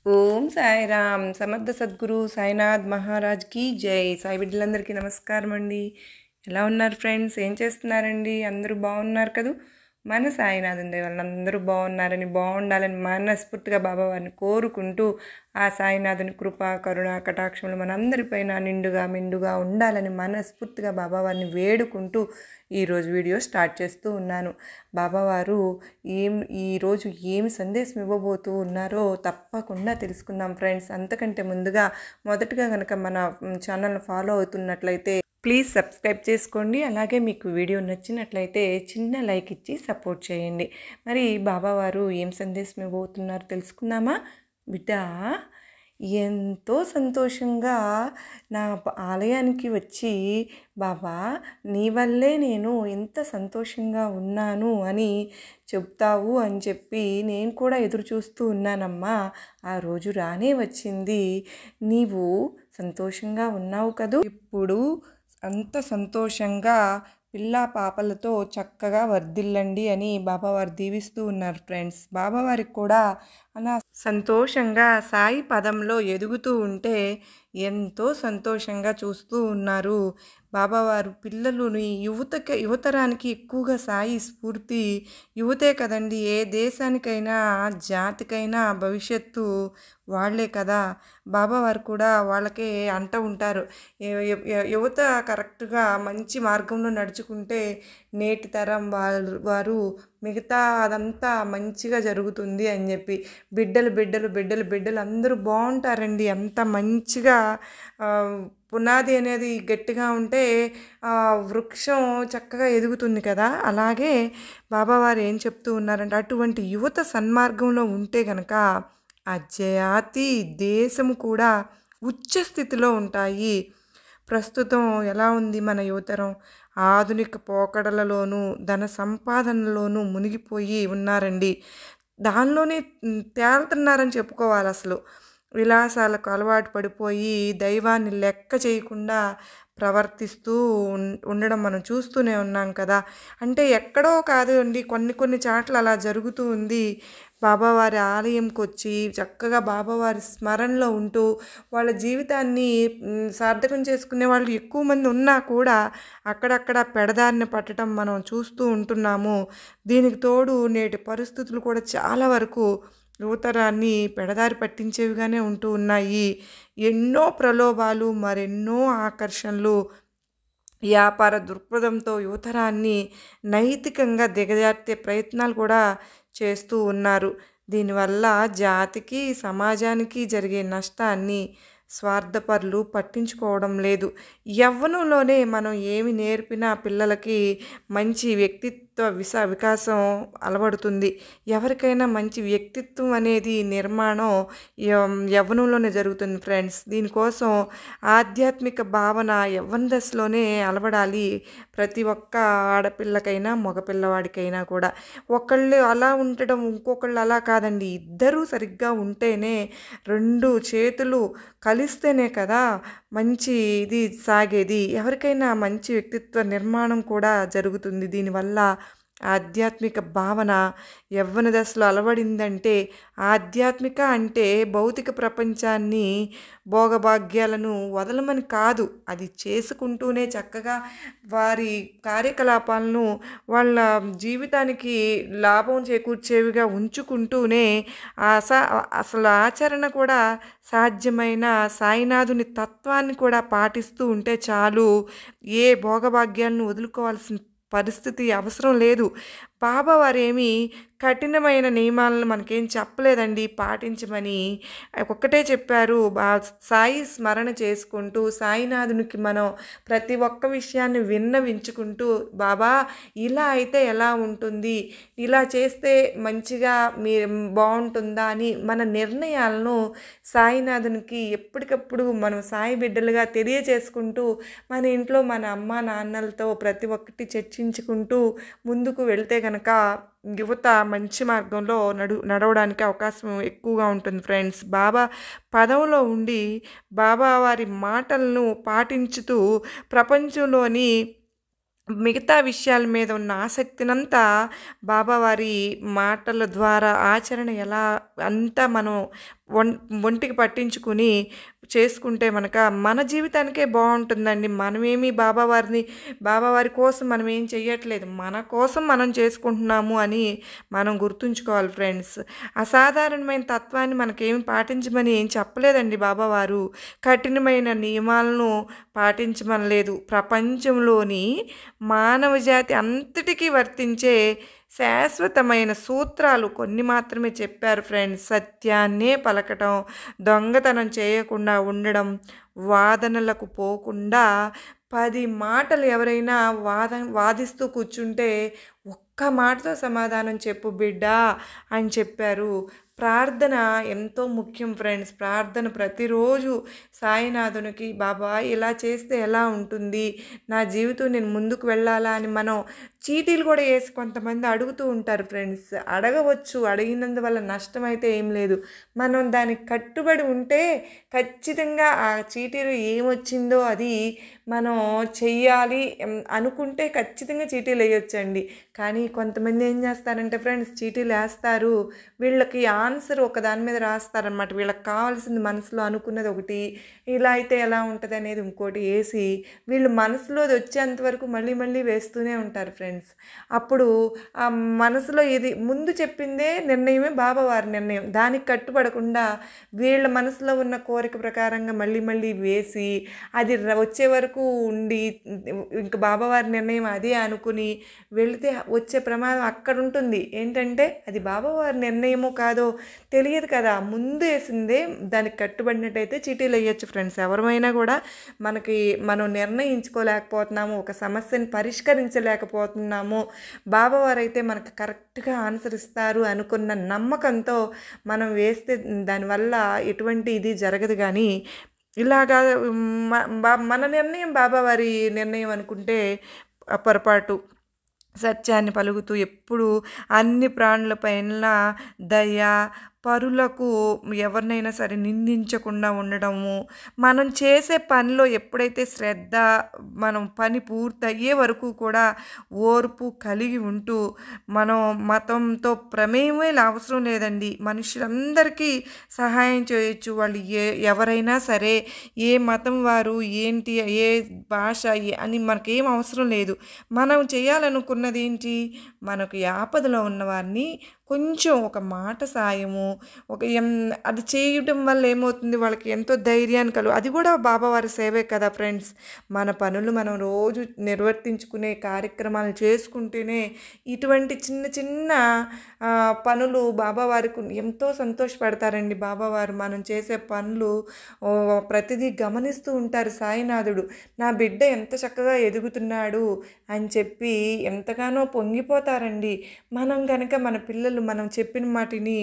ఓం సాయిరామ్ సమర్థ సద్గురు సాయినాథ్ మహారాజ్ కి జై. సాయి బిడ్డలందరికీ నమస్కారం అండి. ఎలా ఉన్నారు ఫ్రెండ్స్? ఏం చేస్తున్నారండి? అందరూ బాగున్నారు కదూ? మన సాయినాథన్ దయ వల్ల అందరూ బాగున్నారని, బాగుండాలని మనస్ఫూర్తిగా బాబా వారిని కోరుకుంటూ, ఆ సాయినాథుని కృప కరుణ కటాక్షములు మనందరిపైన నిండుగా మెండుగా ఉండాలని మనస్ఫూర్తిగా బాబా వారిని వేడుకుంటూ ఈరోజు వీడియో స్టార్ట్ చేస్తూ ఉన్నాను. బాబావారు ఈరోజు ఏమి సందేశం ఇవ్వబోతూ ఉన్నారో తప్పకుండా తెలుసుకుందాం ఫ్రెండ్స్. అంతకంటే ముందుగా మొదటగా కనుక మన ఛానల్ని ఫాలో అవుతున్నట్లయితే ప్లీజ్ సబ్స్క్రైబ్ చేసుకోండి. అలాగే మీకు వీడియో నచ్చినట్లయితే చిన్న లైక్ ఇచ్చి సపోర్ట్ చేయండి. మరి బాబావారు ఏం సందేశం ఇవ్వబోతున్నారో తెలుసుకుందామా? బిడ్డ, ఎంతో సంతోషంగా నా ఆలయానికి వచ్చి, బాబా నీ వల్లే నేను ఎంత సంతోషంగా ఉన్నాను అని చెప్తావు అని చెప్పి నేను కూడా ఎదురు చూస్తూ ఉన్నానమ్మా. ఆ రోజు రానే వచ్చింది. నీవు సంతోషంగా ఉన్నావు కదూ? ఇప్పుడు అంత సంతోషంగా పిల్లా పాపలతో చక్కగా వర్ధిల్లండి అని బాబావారు దీవిస్తూ ఉన్నారు ఫ్రెండ్స్. బాబావారికి కూడా అలా సంతోషంగా సాయి పదంలో ఎదుగుతూ ఉంటే ఎంతో సంతోషంగా చూస్తూ ఉన్నారు. బాబావారు పిల్లలుని యువతరానికి ఎక్కువగా సాయి స్ఫూర్తి. యువతే కదండి ఏ దేశానికైనా జాతికైనా భవిష్యత్తు వాళ్లే కదా. బాబావారు కూడా వాళ్ళకే అంటూ ఉంటారు, యువత కరెక్ట్గా మంచి మార్గంలో నడుచుకుంటే నేటి తరం వారు మిగతా అదంతా మంచిగా జరుగుతుంది అని చెప్పి. బిడ్డలు బిడ్డలు బిడ్డలు బిడ్డలు అందరూ బాగుంటారండి. అంత మంచిగా పునాది అనేది గట్టిగా ఉంటే వృక్షం చక్కగా ఎదుగుతుంది కదా. అలాగే బాబావారు ఏం చెప్తూ ఉన్నారంటే, అటువంటి యువత సన్మార్గంలో ఉంటే కనుక ఆ జాతి దేశము కూడా ఉచ్చ స్థితిలో ఉంటాయి. ప్రస్తుతం ఎలా ఉంది మన యువతరం? ఆధునిక పోకడలలోనూ ధన సంపాదనలోనూ మునిగిపోయి ఉన్నారండి. దానిలోనే తేలుతున్నారని చెప్పుకోవాలి. అసలు విలాసాలకు అలవాటు పడిపోయి దైవాన్ని లెక్క చేయకుండా ప్రవర్తిస్తూ ఉండడం మనం చూస్తూనే ఉన్నాం కదా. అంటే ఎక్కడో కాదు అండి, కొన్ని చాట్ల అలా జరుగుతూ ఉంది. బాబావారి ఆలయంకి వచ్చి చక్కగా బాబావారి స్మరణలో ఉంటూ వాళ్ళ జీవితాన్ని సార్థకం చేసుకునే వాళ్ళు ఎక్కువ మంది ఉన్నా కూడా అక్కడక్కడ పెడదారిని పట్టడం మనం చూస్తూ ఉంటున్నాము. దీనికి తోడు నేటి పరిస్థితులు కూడా చాలా వరకు యువతరాన్ని పెడదారి పట్టించేవిగానే ఉంటూ ఉన్నాయి. ఎన్నో ప్రలోభాలు, మరెన్నో ఆకర్షణలు, వ్యాపార దృక్పథంతో యువతరాన్ని నైతికంగా దిగజార్చే ప్రయత్నాలు కూడా చేస్తూ ఉన్నారు. దీనివల్ల జాతికి సమాజానికి జరిగే నష్టాన్ని స్వార్థపరులు పట్టించుకోవడం లేదు. యవ్వనంలోనే మనం ఏమి నేర్పినా పిల్లలకి మంచి వ్యక్తిత్వ వికాసం అలవడుతుంది. ఎవరికైనా మంచి వ్యక్తిత్వం అనేది నిర్మాణం యవ్వనంలోనే జరుగుతుంది ఫ్రెండ్స్. దీనికోసం ఆధ్యాత్మిక భావన యవ్వన దశలోనే అలవడాలి. ప్రతి ఒక్క ఆడపిల్లకైనా మగపిల్లవాడికైనా కూడా. ఒకళ్ళు అలా ఉండడం, ఇంకొకళ్ళు అలా కాదండి. ఇద్దరూ సరిగ్గా ఉంటేనే, రెండు చేతులు కలిస్తేనే కదా మంచి ఇది సాగేది. ఎవరికైనా మంచి వ్యక్తిత్వ నిర్మాణం కూడా జరుగుతుంది. దీనివల్ల ఆధ్యాత్మిక భావన యవ్వన దశలో అలవడిందంటే, ఆధ్యాత్మిక అంటే భౌతిక ప్రపంచాన్ని భోగభాగ్యాలను వదలమని కాదు, అది చేసుకుంటూనే చక్కగా వారి కార్యకలాపాలను వాళ్ళ జీవితానికి లాభం చేకూర్చేవిగా ఉంచుకుంటూనే అసలు ఆచరణ కూడా సాధ్యమైన సాయినాథుని తత్వాన్ని కూడా పాటిస్తూ ఉంటే చాలు. ఏ భోగభాగ్యాలను వదులుకోవాల్సిన పరిస్థితి అవసరం లేదు. బాబావారేమి కఠినమైన నియమాలను మనకేం చెప్పలేదండి పాటించమని. ఒక్కటే చెప్పారు, సాయి స్మరణ చేసుకుంటూ సాయినాథునికి మనం ప్రతి ఒక్క విషయాన్ని విన్నవించుకుంటూ, బాబా ఇలా అయితే ఎలా ఉంటుంది, ఇలా చేస్తే మంచిగా బాగుంటుందా అని మన నిర్ణయాలను సాయినాథునికి ఎప్పటికప్పుడు మనం సాయి బిడ్డలుగా తెలియచేసుకుంటూ, మన ఇంట్లో మన అమ్మ నాన్నలతో ప్రతి ఒక్కటి చర్చించుకుంటూ ముందుకు వెళ్తే కనుక యువత మంచి మార్గంలో నడవడానికి అవకాశం ఎక్కువగా ఉంటుంది ఫ్రెండ్స్. బాబా పదంలో ఉండి బాబా వారి మాటలను పాటించుతూ ప్రపంచంలోని మిగతా విషయాల మీద ఉన్న ఆసక్తినంతా బాబావారి మాటల ద్వారా ఆచరణ ఎలా అంతా మనం ఒంటికి పట్టించుకుని చేసుకుంటే మన జీవితానికే బాగుంటుందండి. మనమేమి బాబావారి కోసం మనం ఏం చెయ్యట్లేదు, మన కోసం మనం చేసుకుంటున్నాము అని మనం గుర్తుంచుకోవాలి ఫ్రెండ్స్. అసాధారణమైన తత్వాన్ని మనకేమి పాటించమని ఏం చెప్పలేదండి బాబావారు. కఠినమైన నియమాలను పాటించమనలేదు. ప్రపంచంలోని మానవ జాతి అంతటికీ వర్తించే శాశ్వతమైన సూత్రాలు కొన్ని మాత్రమే చెప్పారు ఫ్రెండ్స్. సత్యాన్నే పలకటం, దొంగతనం చేయకుండా ఉండడం, వాదనలకు పోకుండా 10 మాటలు ఎవరైనా వాదిస్తూ కూర్చుంటే ఒక్క మాటతో సమాధానం చెప్పు బిడ్డ అని చెప్పారు. ప్రార్థన ఎంతో ముఖ్యం ఫ్రెండ్స్. ప్రార్థన ప్రతిరోజు సాయినాథునికి, బాబా ఇలా చేస్తే ఎలా ఉంటుంది, నా జీవితం నేను ముందుకు వెళ్ళాలా అని మనం చీటీలు కూడా వేసి కొంతమంది అడుగుతూ ఉంటారు ఫ్రెండ్స్. అడగవచ్చు, అడిగినందువల్ల నష్టం అయితే ఏం లేదు. మనం దానికి కట్టుబడి ఉంటే ఖచ్చితంగా ఆ చీటీలు ఏమొచ్చిందో అది మనం చెయ్యాలి అనుకుంటే ఖచ్చితంగా చీటీలు వేయొచ్చండి. కానీ కొంతమంది ఏం చేస్తారంటే ఫ్రెండ్స్, చీటీలు వేస్తారు, వీళ్ళకి ఆన్సర్ ఒక దాని మీద రాస్తారనమాట. వీళ్ళకి కావాల్సింది మనసులో అనుకున్నది ఒకటి, ఇలా అయితే ఎలా ఉంటుంది అనేది ఇంకోటి వేసి వీళ్ళు మనసులోది వచ్చేంతవరకు మళ్ళీ మళ్ళీ వేస్తూనే ఉంటారు ఫ్రెండ్స్. అప్పుడు ఆ మనసులో ఇది ముందు చెప్పిందే నిర్ణయమే బాబావారి నిర్ణయం, దానికి కట్టుబడకుండా వీళ్ళ మనసులో ఉన్న కోరిక ప్రకారంగా మళ్ళీ మళ్ళీ వేసి అది వచ్చే వరకు ఉండి ఇంకా బాబావారి నిర్ణయం అదే అనుకుని వెళితే వచ్చే ప్రమాదం అక్కడ ఉంటుంది. ఏంటంటే అది బాబావారి నిర్ణయమో కాదో తెలియదు కదా. ముందు వేసిందే దానికి కట్టుబడినట్టయితే చీటీలు వేయచ్చు ఫ్రెండ్స్. ఎవరైనా కూడా మనం నిర్ణయించుకోలేకపోతున్నాము, ఒక సమస్యను పరిష్కరించలేకపోతున్నాము, బాబావారు అయితే మనకు కరెక్ట్గా ఆన్సర్ ఇస్తారు అనుకున్న నమ్మకంతో మనం వేస్తే దానివల్ల ఎటువంటి ఇది జరగదు. కానీ ఇలాగా మన నిర్ణయం బాబావారి నిర్ణయం అనుకుంటే పొరపాటు. సత్యాన్ని పలుకుతూ ఎప్పుడు అన్ని ప్రాణులపైన దయ, పరులకు ఎవరినైనా సరే నిందించకుండా ఉండడము, మనం చేసే పనిలో ఎప్పుడైతే శ్రద్ధ, మనం పని పూర్తయ్యే వరకు కూడా ఓర్పు కలిగి ఉంటూ, మనం మతంతో ప్రమేయమే అవసరం లేదండి. మనుషులందరికీ సహాయం చేయొచ్చు. వాళ్ళు ఎవరైనా సరే, ఏ మతం వారు ఏంటి, ఏ భాష అని మనకేం అవసరం లేదు. మనం చేయాలనుకున్నది ఏంటి, మనకు ఆపదలో ఉన్నవారిని కొంచెం ఒక మాట సాయము, అది చేయడం వల్ల ఏమవుతుంది, వాళ్ళకి ఎంతో ధైర్యాన్ని అది కూడా బాబావారి సేవే కదా ఫ్రెండ్స్. మన పనులు మనం రోజు నిర్వర్తించుకునే కార్యక్రమాలు చేసుకుంటేనే ఇటువంటి చిన్న చిన్న పనులు బాబావారికి ఎంతో సంతోషపడతారండి. బాబావారు మనం చేసే పనులు ప్రతిదీ గమనిస్తూ ఉంటారు. సాయినాథుడు నా బిడ్డ ఎంత చక్కగా ఎదుగుతున్నాడు అని చెప్పి ఎంతగానో పొంగిపోతారండి. మనం కనుక మన పిల్లలు మనం చెప్పిన మాటని,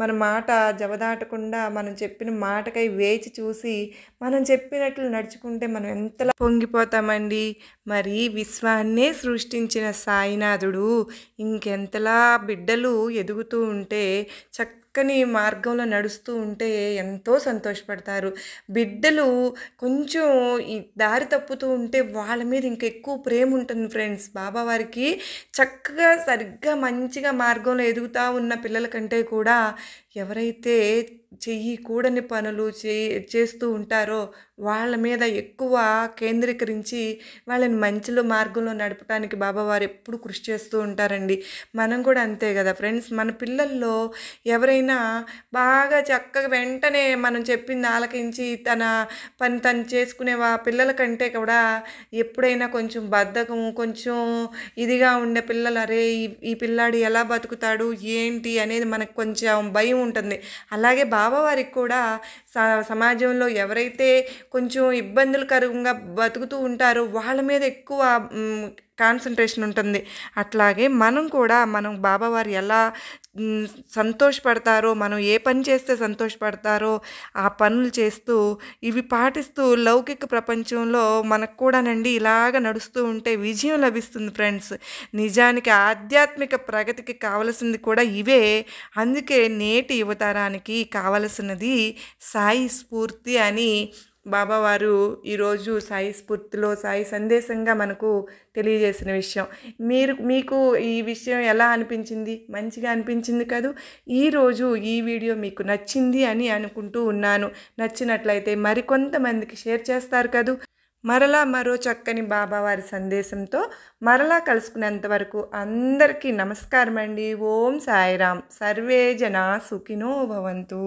మన మాట జవదాటకుండా మనం చెప్పిన మాటకై వేచి చూసి మనం చెప్పినట్లు నడుచుకుంటే మనం ఎంతలా పొంగిపోతామండి. మరి విశ్వాన్నే సృష్టించిన సాయినాథుడు ఇంకెంతలా బిడ్డలు ఎదుగుతూ ఉంటే, చక్కని మార్గంలో నడుస్తూ ఉంటే ఎంతో సంతోషపడతారు. బిడ్డలు కొంచెం ఈ దారి తప్పుతూ ఉంటే వాళ్ళ మీద ఇంకెక్కువ ప్రేమ ఉంటుంది ఫ్రెండ్స్. బాబావారికి చక్కగా సరిగ్గా మంచిగా మార్గంలో ఎదుగుతూ ఉన్న పిల్లల కంటే కూడా ఎవరైతే చెయ్యకూడని పనులు చేస్తూ ఉంటారో వాళ్ళ మీద ఎక్కువ కేంద్రీకరించి వాళ్ళని మంచిలో మార్గంలో నడపడానికి బాబావారు ఎప్పుడు కృషి చేస్తూ ఉంటారండి. మనం కూడా అంతే కదా ఫ్రెండ్స్. మన పిల్లల్లో ఎవరైనా బాగా చక్కగా వెంటనే మనం చెప్పింది ఆలకించి తన పని తను చేసుకునే పిల్లల కంటే కూడా ఎప్పుడైనా కొంచెం బద్ధకము, కొంచెం ఇదిగా ఉండే పిల్లలు, అరే ఈ పిల్లాడు ఎలా బతుకుతాడు ఏంటి అనేది మనకు కొంచెం భయం ఉంటుంది. అలాగే బాబావారికి కూడా సమాజంలో ఎవరైతే కొంచెం ఇబ్బందులకరంగా బతుకుతూ ఉంటారో వాళ్ళ మీద ఎక్కువ కాన్సన్ట్రేషన్ ఉంటుంది. అట్లాగే మనం కూడా బాబావారు ఎలా సంతోషపడతారో, మనం ఏ పని చేస్తే సంతోషపడతారో ఆ పనులు చేస్తూ ఇవి పాటిస్తూ లౌకిక ప్రపంచంలో మనకు కూడానండి ఇలాగ నడుస్తూ ఉంటే విజయం లభిస్తుంది ఫ్రెండ్స్. నిజానికి ఆధ్యాత్మిక ప్రగతికి కావలసింది కూడా ఇవే. అందుకే నేటి యువతరానికి కావలసినది సాయి స్ఫూర్తి అని బాబావారు ఈరోజు సాయి స్ఫూర్తిలో సాయి సందేశంగా మనకు తెలియజేసిన విషయం. మీకు ఈ విషయం ఎలా అనిపించింది? మంచిగా అనిపించింది కదూ. ఈరోజు ఈ వీడియో మీకు నచ్చింది అని అనుకుంటూ ఉన్నాను. నచ్చినట్లయితే మరికొంతమందికి షేర్ చేస్తారు కదూ. మరలా మరో చక్కని బాబావారి సందేశంతో మరలా కలుసుకునేంత వరకు అందరికీ నమస్కారం అండి. ఓం సాయిరామ్. సర్వే జనా సుఖినో భవంతు.